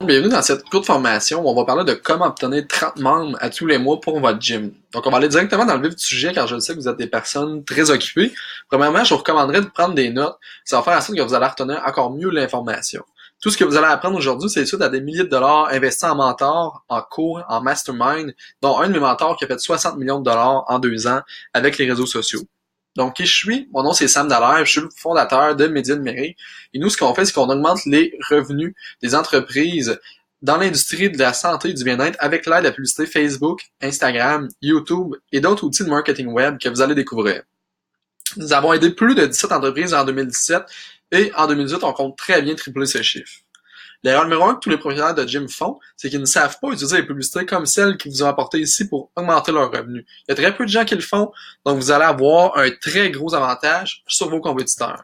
Bienvenue dans cette courte formation où on va parler de comment obtenir 30 membres à tous les mois pour votre gym. Donc, on va aller directement dans le vif du sujet car je sais que vous êtes des personnes très occupées. Premièrement, je vous recommanderais de prendre des notes. Ça va faire en sorte que vous allez retenir encore mieux l'information. Tout ce que vous allez apprendre aujourd'hui, c'est suite à des milliers de dollars investis en mentors, en cours, en mastermind, dont un de mes mentors qui a fait 60 millions de dollars en 2 ans avec les réseaux sociaux. Donc, qui je suis? Mon nom, c'est Sam Dallaire. Je suis le fondateur de Média Numérique. Et nous, ce qu'on fait, c'est qu'on augmente les revenus des entreprises dans l'industrie de la santé et du bien-être avec l'aide de la publicité Facebook, Instagram, YouTube et d'autres outils de marketing web que vous allez découvrir. Nous avons aidé plus de 17 entreprises en 2017 et en 2018, on compte très bien tripler ce chiffre. L'erreur numéro 1 que tous les propriétaires de gym font, c'est qu'ils ne savent pas utiliser les publicités comme celles qu'ils vous ont apportées ici pour augmenter leurs revenus. Il y a très peu de gens qui le font, donc vous allez avoir un très gros avantage sur vos compétiteurs.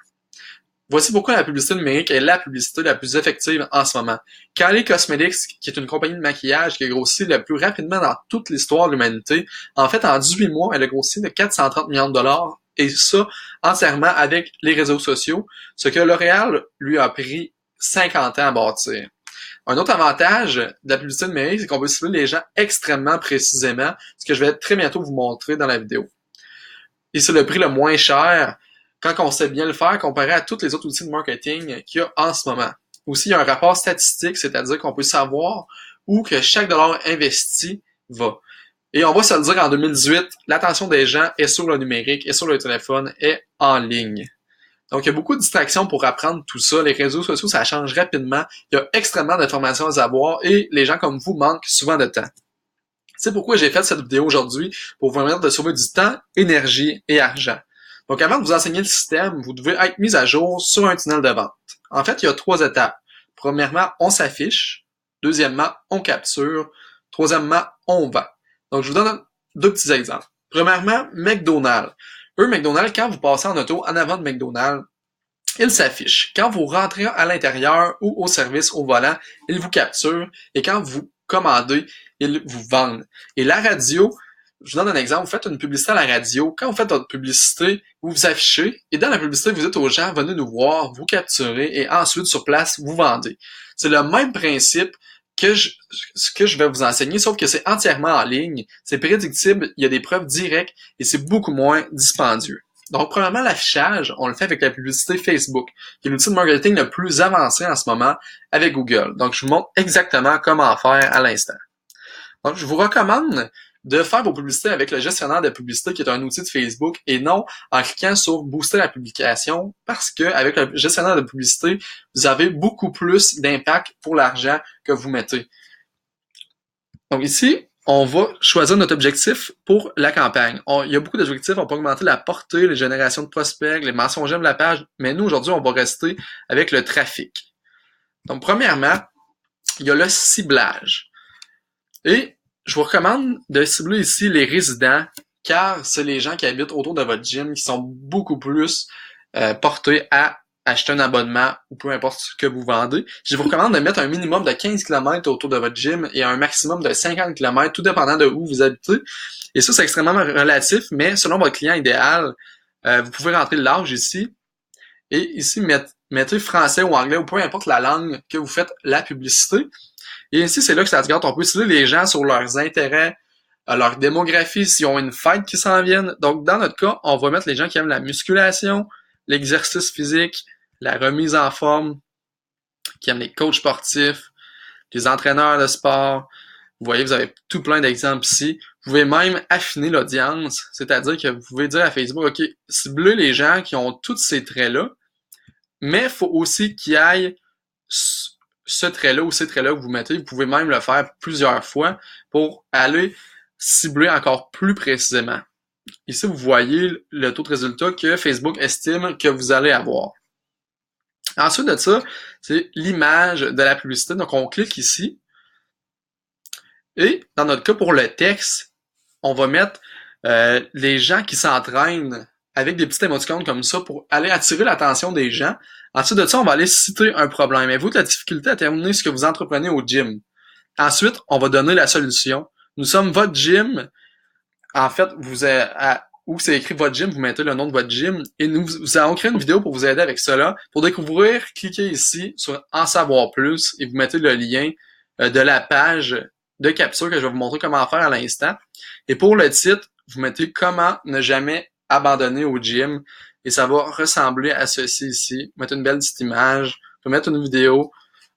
Voici pourquoi la publicité numérique est la publicité la plus effective en ce moment. Kylie Cosmetics, qui est une compagnie de maquillage qui a grossi le plus rapidement dans toute l'histoire de l'humanité, en fait, en 18 mois, elle a grossi de 430 millions de dollars, et ça entièrement avec les réseaux sociaux, ce que L'Oréal lui a pris 50 ans à bâtir. Un autre avantage de la publicité numérique, c'est qu'on peut cibler les gens extrêmement précisément, ce que je vais très bientôt vous montrer dans la vidéo. Et c'est le prix le moins cher quand on sait bien le faire comparé à tous les autres outils de marketing qu'il y a en ce moment. Aussi, il y a un rapport statistique, c'est-à-dire qu'on peut savoir où que chaque dollar investi va. Et on va se le dire en 2018, l'attention des gens est sur le numérique, est sur le téléphone, est en ligne. Donc, il y a beaucoup de distractions pour apprendre tout ça. Les réseaux sociaux, ça change rapidement. Il y a extrêmement d'informations à savoir et les gens comme vous manquent souvent de temps. C'est pourquoi j'ai fait cette vidéo aujourd'hui pour vous permettre de sauver du temps, énergie et argent. Donc, avant de vous enseigner le système, vous devez être mis à jour sur un tunnel de vente. En fait, il y a 3 étapes. Premièrement, on s'affiche. Deuxièmement, on capture. Troisièmement, on vend. Donc, je vous donne 2 petits exemples. Premièrement, McDonald's. McDonald's, quand vous passez en auto en avant de McDonald's, il s'affiche. Quand vous rentrez à l'intérieur ou au service au volant, il vous capture. Et quand vous commandez, ils vous vendent. Et la radio, je vous donne un exemple, vous faites une publicité à la radio. Quand vous faites votre publicité, vous vous affichez. Et dans la publicité, vous dites aux gens, venez nous voir, vous capturez. Et ensuite, sur place, vous vendez. C'est le même principe que je vais vous enseigner, sauf que c'est entièrement en ligne. C'est prédictible, il y a des preuves directes et c'est beaucoup moins dispendieux. Donc, premièrement, l'affichage, on le fait avec la publicité Facebook, qui est l'outil de marketing le plus avancé en ce moment avec Google. Donc, je vous montre exactement comment faire à l'instant. Donc, je vous recommande de faire vos publicités avec le gestionnaire de publicité qui est un outil de Facebook et non en cliquant sur booster la publication parce que avec le gestionnaire de publicité, vous avez beaucoup plus d'impact pour l'argent que vous mettez. Donc ici, on va choisir notre objectif pour la campagne. Il y a beaucoup d'objectifs, on peut augmenter la portée, les générations de prospects, les mentions j'aime de la page, mais nous aujourd'hui, on va rester avec le trafic. Donc premièrement, il y a le ciblage. Et je vous recommande de cibler ici les résidents, car c'est les gens qui habitent autour de votre gym qui sont beaucoup plus portés à acheter un abonnement ou peu importe ce que vous vendez. Je vous recommande de mettre un minimum de 15 km autour de votre gym et un maximum de 50 km, tout dépendant de où vous habitez. Et ça, c'est extrêmement relatif, mais selon votre client idéal, vous pouvez rentrer l'âge ici. Et ici, mettez français ou anglais ou peu importe la langue que vous faites la publicité. Et ici, c'est là que ça se garde. On peut cibler les gens sur leurs intérêts, leur démographie, s'ils ont une fête qui s'en vienne. Donc, dans notre cas, on va mettre les gens qui aiment la musculation, l'exercice physique, la remise en forme, qui aiment les coachs sportifs, les entraîneurs de sport. Vous voyez, vous avez tout plein d'exemples ici. Vous pouvez même affiner l'audience, c'est-à-dire que vous pouvez dire à Facebook, OK, ciblez les gens qui ont tous ces traits-là, mais il faut aussi qu'il y ait ce trait-là ou ces traits-là que vous mettez. Vous pouvez même le faire plusieurs fois pour aller cibler encore plus précisément. Ici, vous voyez le taux de résultat que Facebook estime que vous allez avoir. Ensuite de ça, c'est l'image de la publicité. Donc, on clique ici. Et dans notre cas, pour le texte, on va mettre les gens qui s'entraînent avec des petits émoticônes comme ça pour aller attirer l'attention des gens. Ensuite de ça, on va aller citer un problème. Avez-vous de la difficulté à terminer ce que vous entreprenez au gym? Ensuite, on va donner la solution. Nous sommes votre gym. En fait, où c'est écrit votre gym, vous mettez le nom de votre gym et nous allons créer une vidéo pour vous aider avec cela. Pour découvrir, cliquez ici sur En savoir plus et vous mettez le lien de la page de capture que je vais vous montrer comment faire à l'instant. Et pour le titre, vous mettez Comment ne jamais abandonner au gym et ça va ressembler à ceci ici. Vous mettez une belle petite image, vous pouvez mettre une vidéo.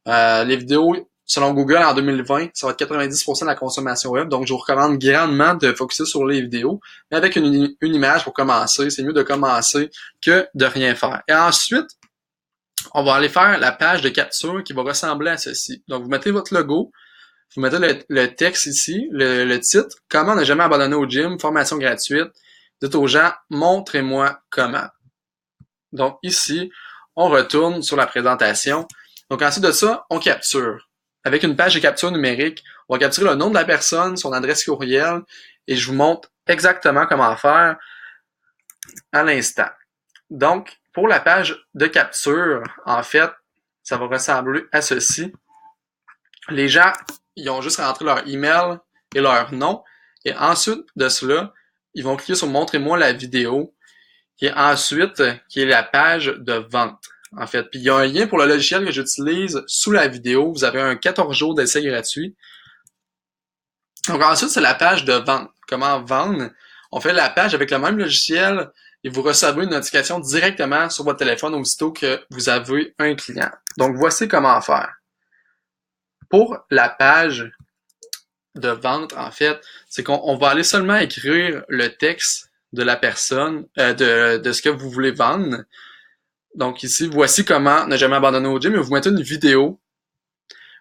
Les vidéos, selon Google, en 2020, ça va être 90% de la consommation web. Donc, je vous recommande grandement de focuser sur les vidéos. Mais avec une image pour commencer, c'est mieux de commencer que de rien faire. Et ensuite, on va aller faire la page de capture qui va ressembler à ceci. Donc, vous mettez votre logo, vous mettez le texte ici, le titre, Comment ne jamais abandonner au gym, formation gratuite. Dites aux gens, montrez-moi comment. Donc, ici, on retourne sur la présentation. Donc, ensuite de ça, on capture. Avec une page de capture numérique, on va capturer le nom de la personne, son adresse courriel, et je vous montre exactement comment faire à l'instant. Donc, pour la page de capture, en fait, ça va ressembler à ceci. Les gens, ils ont juste rentré leur email et leur nom, et ensuite de cela, ils vont cliquer sur Montrez-moi la vidéo, et ensuite, qui est la page de vente. En fait, puis il y a un lien pour le logiciel que j'utilise sous la vidéo. Vous avez un 14 jours d'essai gratuit. Donc ensuite, c'est la page de vente. Comment vendre? On fait la page avec le même logiciel et vous recevez une notification directement sur votre téléphone aussitôt que vous avez un client. Donc voici comment faire. Pour la page de vente, en fait, c'est qu'on va aller seulement écrire le texte de la personne, de ce que vous voulez vendre. Donc ici, voici comment ne jamais abandonner au gym, et vous mettez une vidéo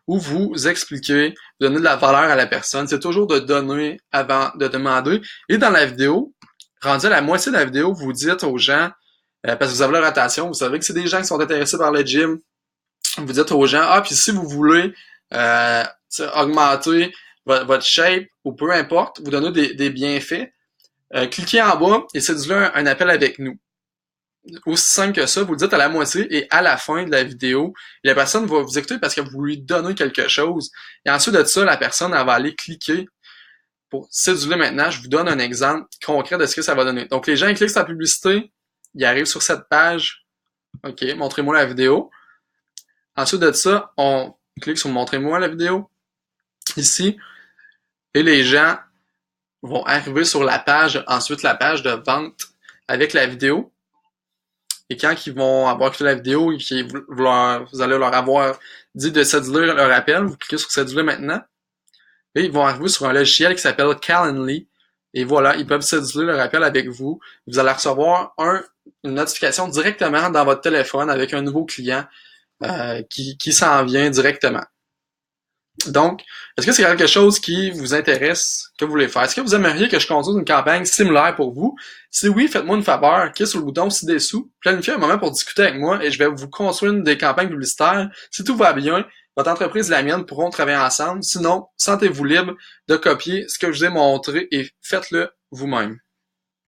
où vous expliquez, vous donnez de la valeur à la personne. C'est toujours de donner avant de demander. Et dans la vidéo, rendu à la moitié de la vidéo, vous dites aux gens, parce que vous avez leur attention, vous savez que c'est des gens qui sont intéressés par le gym, vous dites aux gens, puis si vous voulez augmenter votre shape ou peu importe, vous donnez des bienfaits, cliquez en bas et cédulez un appel avec nous. Aussi simple que ça, vous le dites à la moitié et à la fin de la vidéo, la personne va vous écouter parce que vous lui donnez quelque chose. Et ensuite de ça, la personne, elle va aller cliquer pour céduler maintenant. Je vous donne un exemple concret de ce que ça va donner. Donc, les gens ils cliquent sur la publicité, ils arrivent sur cette page. OK, montrez-moi la vidéo. Ensuite de ça, on clique sur montrez-moi la vidéo ici. Et les gens vont arriver sur la page, ensuite la page de vente avec la vidéo. Et quand ils vont avoir écouté la vidéo et vous allez leur avoir dit de céduler leur appel, vous cliquez sur céduler maintenant. Et ils vont arriver sur un logiciel qui s'appelle Calendly. Et voilà, ils peuvent céduler leur appel avec vous. Vous allez recevoir une notification directement dans votre téléphone avec un nouveau client qui s'en vient directement. Donc, est-ce que c'est quelque chose qui vous intéresse, que vous voulez faire? Est-ce que vous aimeriez que je conduise une campagne similaire pour vous? Si oui, faites-moi une faveur, cliquez sur le bouton ci-dessous, planifiez un moment pour discuter avec moi et je vais vous construire des campagnes publicitaires. Si tout va bien, votre entreprise et la mienne pourront travailler ensemble. Sinon, sentez-vous libre de copier ce que je vous ai montré et faites-le vous-même.